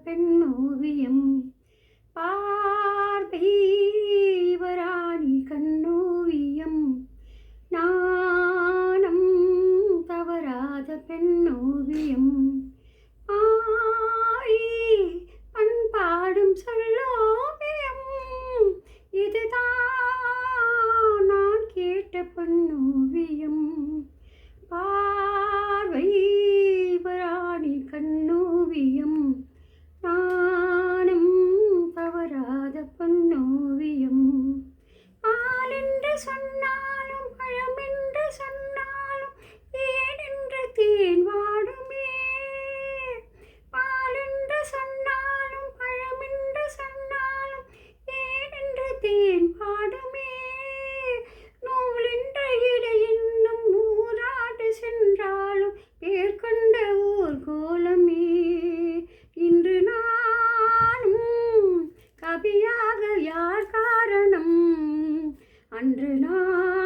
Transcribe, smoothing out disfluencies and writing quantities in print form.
பெண்ணோவியம் பார்வைவராணி கண்ணோவியம் நாணம் தவறாத பெண்ணோவியம் பண்பாடும் சொல்லோவியம் இதுதான் நான் கேட்ட பெண்ணோவியம் பார்வைவராணி கண்ணோவியம் நாணம் தவறாத பெண்ணோவியம் பால் என்று சொன்னாலும் பழம் என்று சொன்னாலும் ஏன் என்று தேன் வாடுமே பால் என்று சொன்னாலும் பழம் என்று சொன்னாலும் ஏன் என்று தேன் வாடுமே நூல் என்ற இடை இன்னும் ஊராடு சென்றாலும் பேர் கொண்ட ஊர் கோலமே இன்று நானும் கவியாக யார் காரணம் அன்று நான்